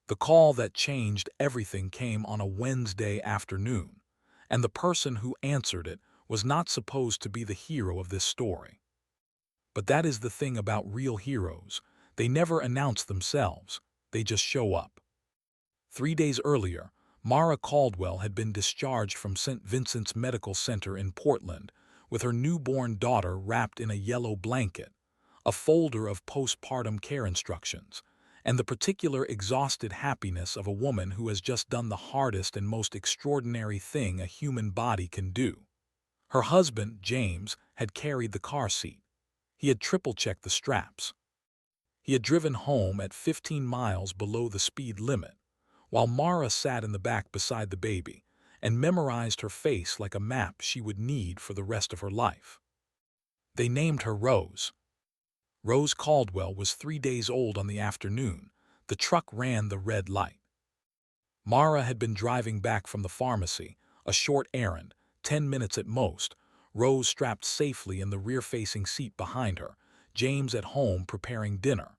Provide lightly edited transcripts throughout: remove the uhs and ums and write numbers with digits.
The call that changed everything came on a Wednesday afternoon, and the person who answered it was not supposed to be the hero of this story. But that is the thing about real heroes. They never announce themselves, they just show up. 3 days earlier, Marah Caldwell had been discharged from St. Vincent's Medical Center in Portland with her newborn daughter wrapped in a yellow blanket, a folder of postpartum care instructions, and the particular exhausted happiness of a woman who has just done the hardest and most extraordinary thing a human body can do. Her husband, James, had carried the car seat. He had triple-checked the straps. He had driven home at 15 miles below the speed limit, while Marah sat in the back beside the baby and memorized her face like a map she would need for the rest of her life. They named her Rose. Rose Caldwell was 3 days old on the afternoon. The truck ran the red light. Marah had been driving back from the pharmacy, a short errand, 10 minutes at most, Rose strapped safely in the rear-facing seat behind her, James at home preparing dinner.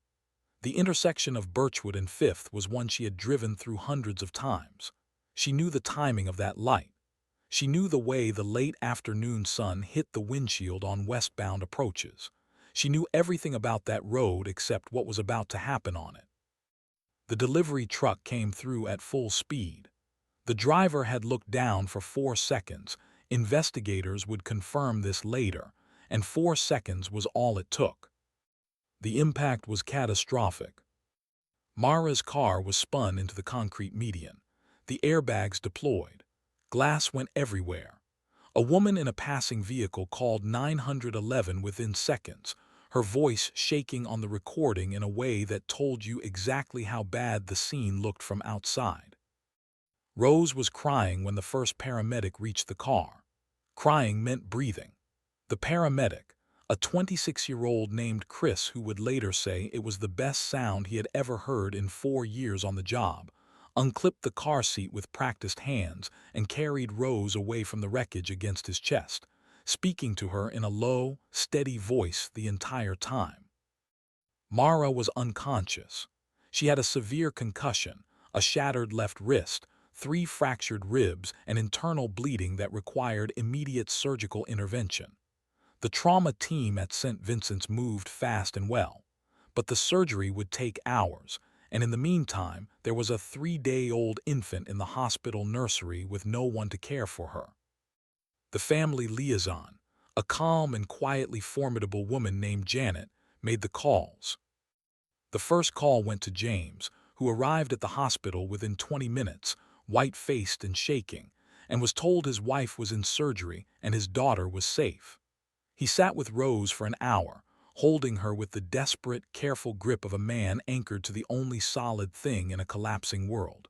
The intersection of Birchwood and Fifth was one she had driven through hundreds of times. She knew the timing of that light. She knew the way the late afternoon sun hit the windshield on westbound approaches. She knew everything about that road except what was about to happen on it. The delivery truck came through at full speed. The driver had looked down for 4 seconds. Investigators would confirm this later, and 4 seconds was all it took. The impact was catastrophic. Marah's car was spun into the concrete median. The airbags deployed. Glass went everywhere. A woman in a passing vehicle called 911 within seconds, her voice shaking on the recording in a way that told you exactly how bad the scene looked from outside. Rose was crying when the first paramedic reached the car. Crying meant breathing. The paramedic, a 26-year-old named Chris who would later say it was the best sound he had ever heard in 4 years on the job, unclipped the car seat with practiced hands and carried Rose away from the wreckage against his chest, speaking to her in a low, steady voice the entire time. Marah was unconscious. She had a severe concussion, a shattered left wrist, 3 fractured ribs, and internal bleeding that required immediate surgical intervention. The trauma team at St. Vincent's moved fast and well, but the surgery would take hours, and in the meantime, there was a 3-day-old infant in the hospital nursery with no one to care for her. The family liaison, a calm and quietly formidable woman named Janet, made the calls. The first call went to James, who arrived at the hospital within 20 minutes, white-faced and shaking, and was told his wife was in surgery and his daughter was safe. He sat with Rose for an hour, holding her with the desperate, careful grip of a man anchored to the only solid thing in a collapsing world.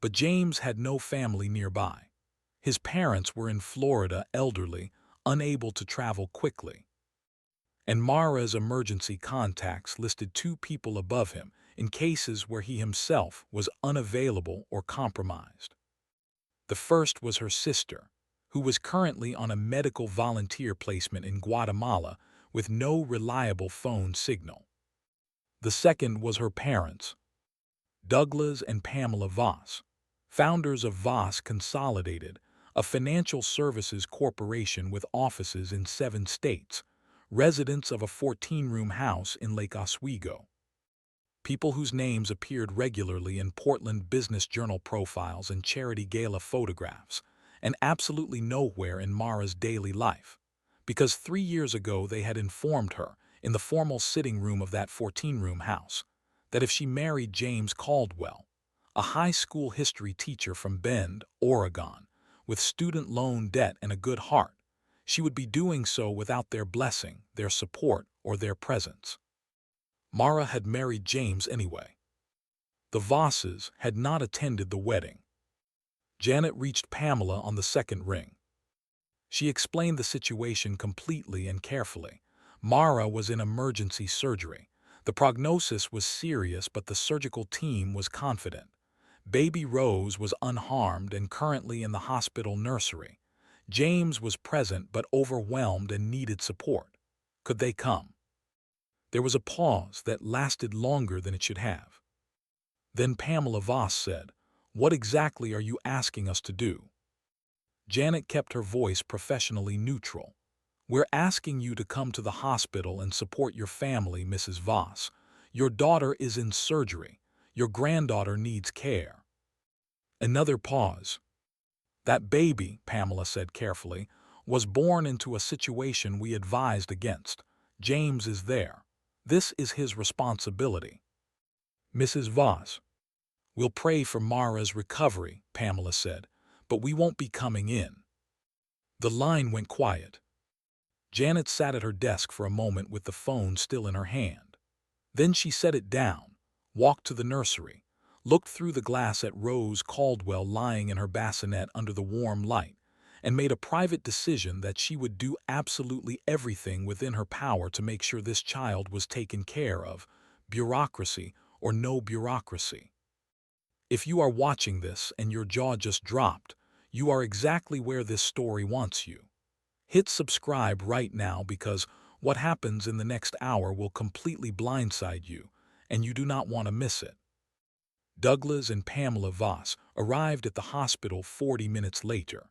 But James had no family nearby. His parents were in Florida, elderly, unable to travel quickly. And Marah's emergency contacts listed 2 people above him in cases where he himself was unavailable or compromised. The first was her sister, who was currently on a medical volunteer placement in Guatemala with no reliable phone signal. The second was her parents, Douglas and Pamela Voss, founders of Voss Consolidated, a financial services corporation with offices in 7 states, residents of a 14-room house in Lake Oswego. People whose names appeared regularly in Portland Business Journal profiles and charity gala photographs, and absolutely nowhere in Marah's daily life, because 3 years ago they had informed her, in the formal sitting room of that 14-room house, that if she married James Caldwell, a high school history teacher from Bend, Oregon, with student loan debt and a good heart, she would be doing so without their blessing, their support, or their presence. Marah had married James anyway. The Vosses had not attended the wedding. Janet reached Pamela on the second ring. She explained the situation completely and carefully. Marah was in emergency surgery. The prognosis was serious, but the surgical team was confident. Baby Rose was unharmed and currently in the hospital nursery. James was present but overwhelmed and needed support. Could they come? There was a pause that lasted longer than it should have. Then Pamela Voss said, "What exactly are you asking us to do?" Janet kept her voice professionally neutral. "We're asking you to come to the hospital and support your family, Mrs. Voss. Your daughter is in surgery. Your granddaughter needs care." Another pause. "That baby," Pamela said carefully, "was born into a situation we advised against. James is there. This is his responsibility." Mrs. Voss: "We'll pray for Marah's recovery," Pamela said, "but we won't be coming in." The line went quiet. Janet sat at her desk for a moment with the phone still in her hand. Then she set it down, walked to the nursery, looked through the glass at Rose Caldwell lying in her bassinet under the warm light, and made a private decision that she would do absolutely everything within her power to make sure this child was taken care of, bureaucracy or no bureaucracy. If you are watching this and your jaw just dropped, you are exactly where this story wants you. Hit subscribe right now because what happens in the next hour will completely blindside you, and you do not want to miss it. Douglas and Pamela Voss arrived at the hospital 40 minutes later.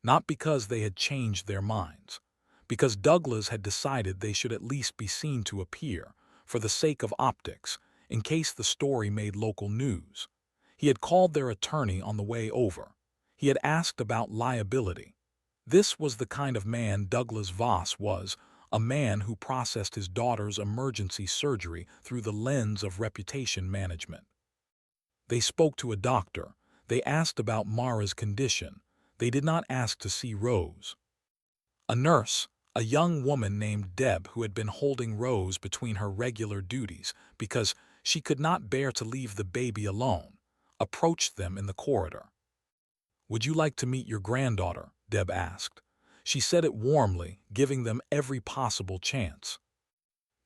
Not because they had changed their minds, because Douglas had decided they should at least be seen to appear, for the sake of optics, in case the story made local news. He had called their attorney on the way over. He had asked about liability. This was the kind of man Douglas Voss was, a man who processed his daughter's emergency surgery through the lens of reputation management. They spoke to a doctor. They asked about Marah's condition. They did not ask to see Rose. A nurse, a young woman named Deb who had been holding Rose between her regular duties because she could not bear to leave the baby alone, approached them in the corridor. "Would you like to meet your granddaughter?" Deb asked. She said it warmly, giving them every possible chance.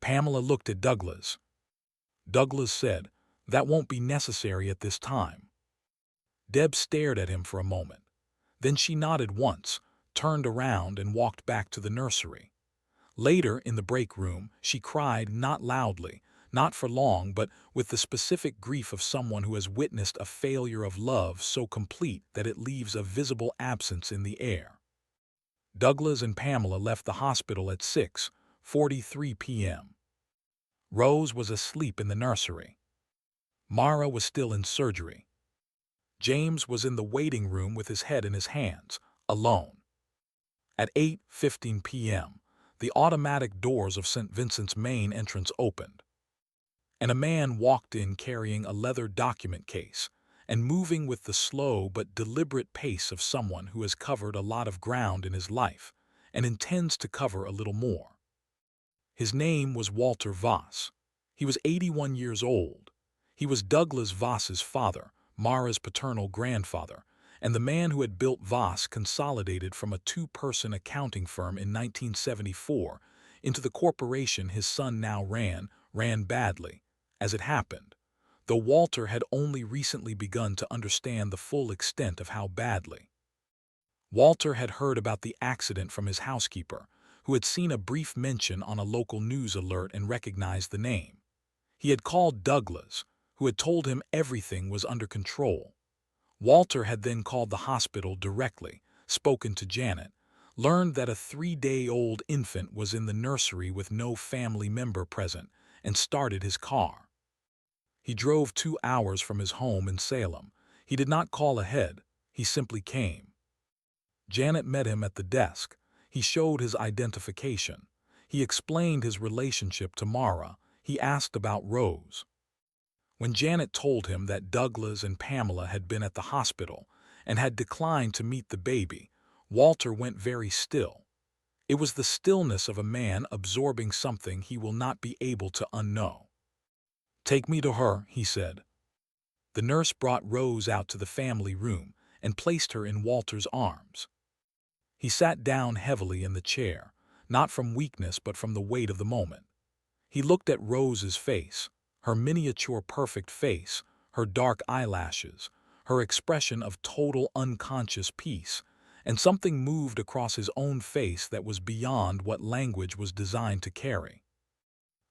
Pamela looked at Douglas. Douglas said, "That won't be necessary at this time." Deb stared at him for a moment. Then she nodded once, turned around and walked back to the nursery. Later, in the break room, she cried not loudly, not for long, but with the specific grief of someone who has witnessed a failure of love so complete that it leaves a visible absence in the air. Douglas and Pamela left the hospital at 6:43 p.m. Rose was asleep in the nursery. Marah was still in surgery. James was in the waiting room with his head in his hands, alone. At 8:15 p.m., the automatic doors of St. Vincent's main entrance opened, and a man walked in carrying a leather document case and moving with the slow but deliberate pace of someone who has covered a lot of ground in his life and intends to cover a little more. His name was Walter Voss. He was 81 years old. He was Douglas Voss's father, Marah's paternal grandfather, and the man who had built Voss Consolidated from a two-person accounting firm in 1974 into the corporation his son now ran badly, as it happened, though Walter had only recently begun to understand the full extent of how badly. Walter had heard about the accident from his housekeeper, who had seen a brief mention on a local news alert and recognized the name. He had called Douglas, who had told him everything was under control. Walter had then called the hospital directly, spoken to Janet, learned that a 3-day-old infant was in the nursery with no family member present, and started his car. He drove 2 hours from his home in Salem. He did not call ahead. He simply came. Janet met him at the desk. He showed his identification. He explained his relationship to Marah. He asked about Rose. When Janet told him that Douglas and Pamela had been at the hospital and had declined to meet the baby, Walter went very still. It was the stillness of a man absorbing something he will not be able to unknow. "Take me to her," he said. The nurse brought Rose out to the family room and placed her in Walter's arms. He sat down heavily in the chair, not from weakness but from the weight of the moment. He looked at Rose's face, her miniature perfect face, her dark eyelashes, her expression of total unconscious peace, and something moved across his own face that was beyond what language was designed to carry.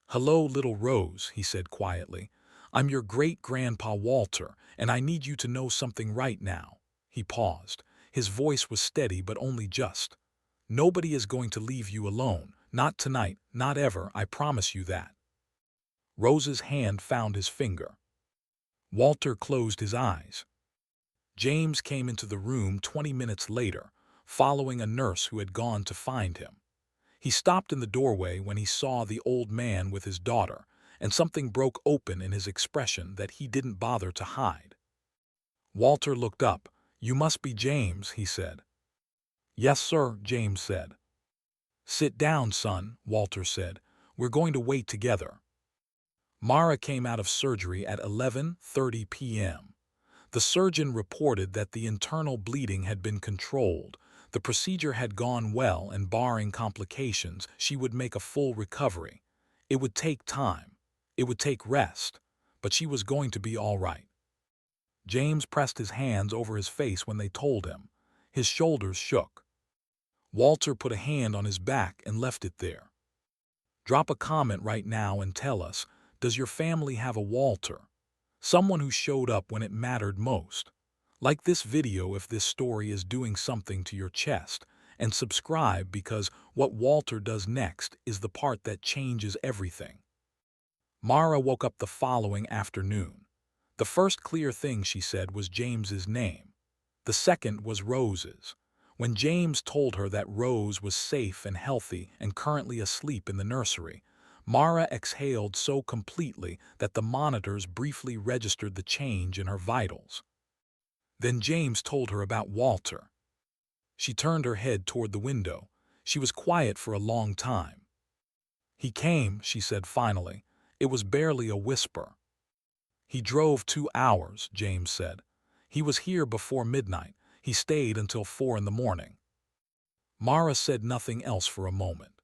"Hello, little Rose," he said quietly. I'm your great-grandpa Walter, and I need you to know something right now." He paused. His voice was steady but only just. "Nobody is going to leave you alone. Not tonight, not ever, I promise you that." Rose's hand found his finger. Walter closed his eyes. James came into the room 20 minutes later, following a nurse who had gone to find him. He stopped in the doorway when he saw the old man with his daughter, and something broke open in his expression that he didn't bother to hide. Walter looked up. "You must be James," he said. "Yes, sir," James said. "Sit down, son," Walter said. "We're going to wait together." Marah came out of surgery at 11:30 p.m. The surgeon reported that the internal bleeding had been controlled. The procedure had gone well, and barring complications, she would make a full recovery. It would take time. It would take rest. But she was going to be all right. James pressed his hands over his face when they told him. His shoulders shook. Walter put a hand on his back and left it there. "Drop a comment right now and tell us, does your family have a Walter? Someone who showed up when it mattered most. Like this video if this story is doing something to your chest, and subscribe because what Walter does next is the part that changes everything." Marah woke up the following afternoon. The first clear thing she said was James's name. The second was Rose's. When James told her that Rose was safe and healthy and currently asleep in the nursery, Marah exhaled so completely that the monitors briefly registered the change in her vitals. Then James told her about Walter. She turned her head toward the window. She was quiet for a long time. "He came," she said finally. It was barely a whisper. "He drove 2 hours," James said. "He was here before midnight. He stayed until 4 in the morning." Marah said nothing else for a moment,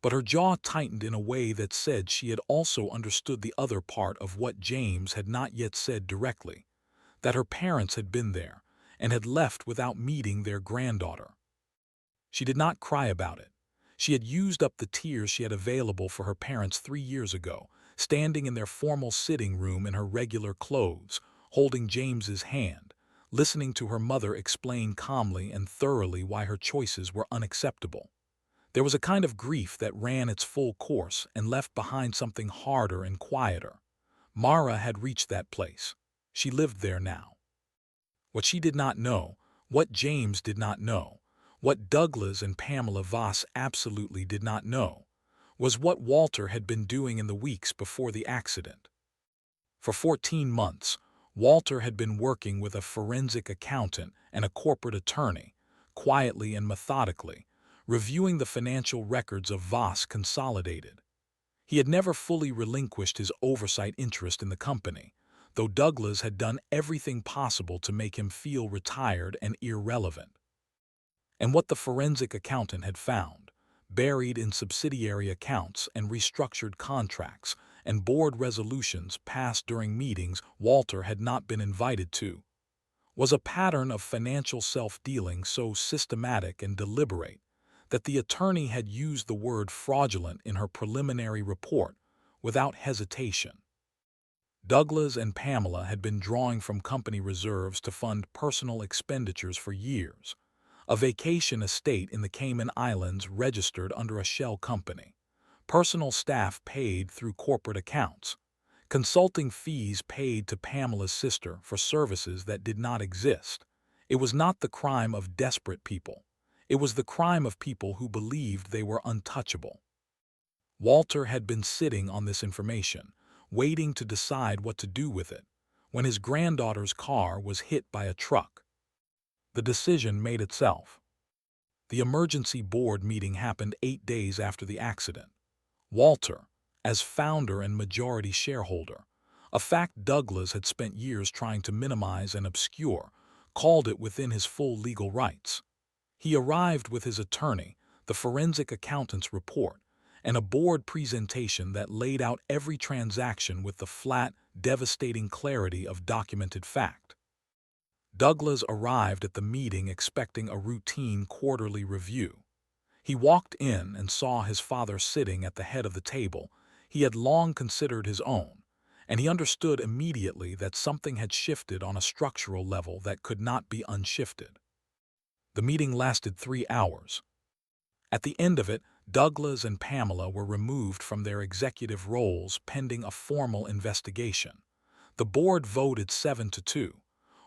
but her jaw tightened in a way that said she had also understood the other part of what James had not yet said directly, that her parents had been there and had left without meeting their granddaughter. She did not cry about it. She had used up the tears she had available for her parents 3 years ago, standing in their formal sitting room in her regular clothes, holding James's hand, listening to her mother explain calmly and thoroughly why her choices were unacceptable. There was a kind of grief that ran its full course and left behind something harder and quieter. Marah had reached that place. She lived there now. What she did not know, what James did not know, what Douglas and Pamela Voss absolutely did not know, was what Walter had been doing in the weeks before the accident. For 14 months, Walter had been working with a forensic accountant and a corporate attorney, quietly and methodically, reviewing the financial records of Voss Consolidated. He had never fully relinquished his oversight interest in the company, though Douglas had done everything possible to make him feel retired and irrelevant. And what the forensic accountant had found, buried in subsidiary accounts and restructured contracts and board resolutions passed during meetings Walter had not been invited to, was a pattern of financial self-dealing so systematic and deliberate that the attorney had used the word fraudulent in her preliminary report without hesitation. Douglas and Pamela had been drawing from company reserves to fund personal expenditures for years, a vacation estate in the Cayman Islands registered under a shell company, personal staff paid through corporate accounts, consulting fees paid to Pamela's sister for services that did not exist. It was not the crime of desperate people. It was the crime of people who believed they were untouchable. Walter had been sitting on this information, waiting to decide what to do with it, when his granddaughter's car was hit by a truck. The decision made itself. The emergency board meeting happened 8 days after the accident. Walter, as founder and majority shareholder, a fact Douglas had spent years trying to minimize and obscure, called it within his full legal rights. He arrived with his attorney, the forensic accountant's report, and a board presentation that laid out every transaction with the flat, devastating clarity of documented fact. Douglas arrived at the meeting expecting a routine quarterly review. He walked in and saw his father sitting at the head of the table he had long considered his own, and he understood immediately that something had shifted on a structural level that could not be unshifted. The meeting lasted 3 hours. At the end of it, Douglas and Pamela were removed from their executive roles pending a formal investigation. The board voted 7-2.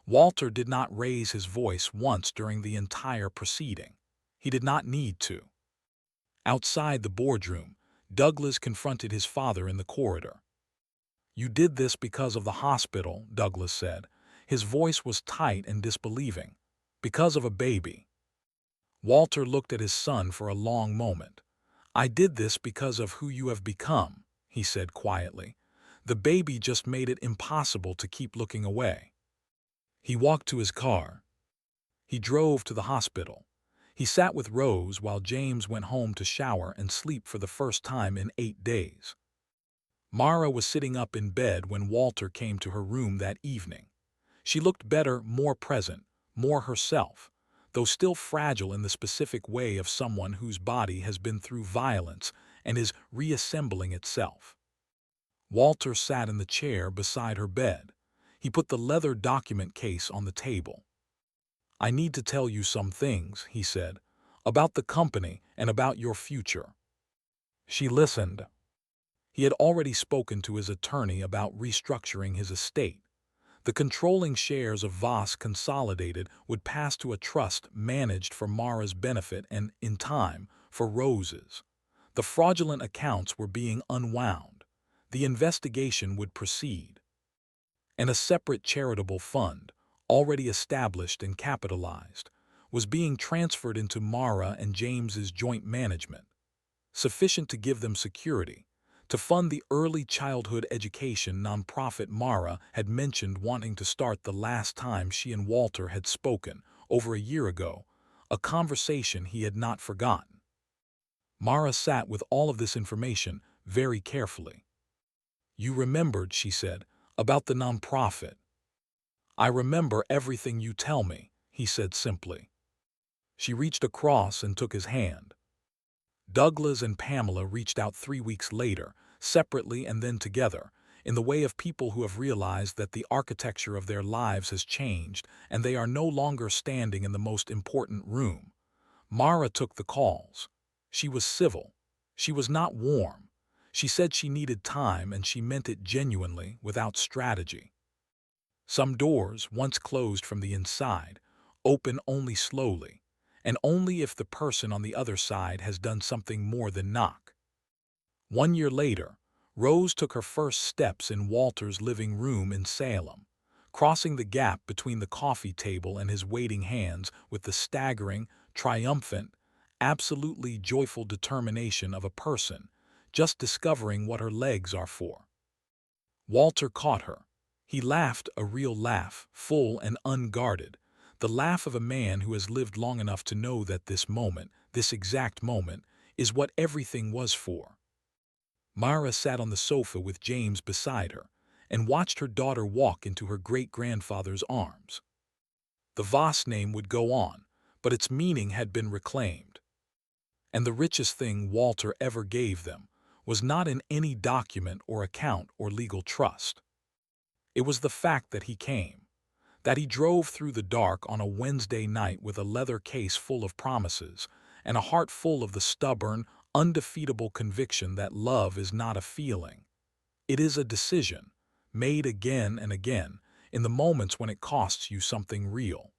Walter did not raise his voice once during the entire proceeding. He did not need to. Outside the boardroom, Douglas confronted his father in the corridor. "You did this because of the hospital," Douglas said. His voice was tight and disbelieving. "Because of a baby." Walter looked at his son for a long moment. "I did this because of who you have become," he said quietly. "The baby just made it impossible to keep looking away." He walked to his car. He drove to the hospital. He sat with Rose while James went home to shower and sleep for the first time in 8 days. Marah was sitting up in bed when Walter came to her room that evening. She looked better, more present, more herself, though still fragile in the specific way of someone whose body has been through violence and is reassembling itself. Walter sat in the chair beside her bed. He put the leather document case on the table. "I need to tell you some things," he said, "about the company and about your future." She listened. He had already spoken to his attorney about restructuring his estate. The controlling shares of Voss Consolidated would pass to a trust managed for Marah's benefit and, in time, for Rose's. The fraudulent accounts were being unwound. The investigation would proceed. And a separate charitable fund, already established and capitalized, was being transferred into Marah and James's joint management, sufficient to give them security, to fund the early childhood education nonprofit Marah had mentioned wanting to start the last time she and Walter had spoken, over a year ago, a conversation he had not forgotten. Marah sat with all of this information very carefully. "You remembered," she said, "about the nonprofit." "I remember everything you tell me," he said simply. She reached across and took his hand. Douglas and Pamela reached out 3 weeks later, separately and then together, in the way of people who have realized that the architecture of their lives has changed and they are no longer standing in the most important room. Marah took the calls. She was civil. She was not warm. She said she needed time, and she meant it genuinely, without strategy. Some doors, once closed from the inside, open only slowly, and only if the person on the other side has done something more than knock. 1 year later, Rose took her first steps in Walter's living room in Salem, crossing the gap between the coffee table and his waiting hands with the staggering, triumphant, absolutely joyful determination of a person just discovering what her legs are for. Walter caught her. He laughed, a real laugh, full and unguarded, the laugh of a man who has lived long enough to know that this moment, this exact moment, is what everything was for. Marah sat on the sofa with James beside her and watched her daughter walk into her great-grandfather's arms. The Voss name would go on, but its meaning had been reclaimed. And the richest thing Walter ever gave them was not in any document or account or legal trust. It was the fact that he came, that he drove through the dark on a Wednesday night with a leather case full of promises and a heart full of the stubborn, undefeatable conviction that love is not a feeling. It is a decision, made again and again, in the moments when it costs you something real.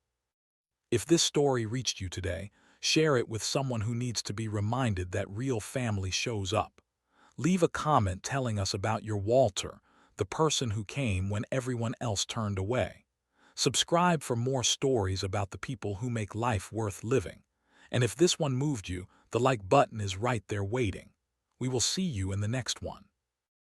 If this story reached you today, share it with someone who needs to be reminded that real family shows up. Leave a comment telling us about your Walter, the person who came when everyone else turned away. Subscribe for more stories about the people who make life worth living. And if this one moved you, the like button is right there waiting. We will see you in the next one.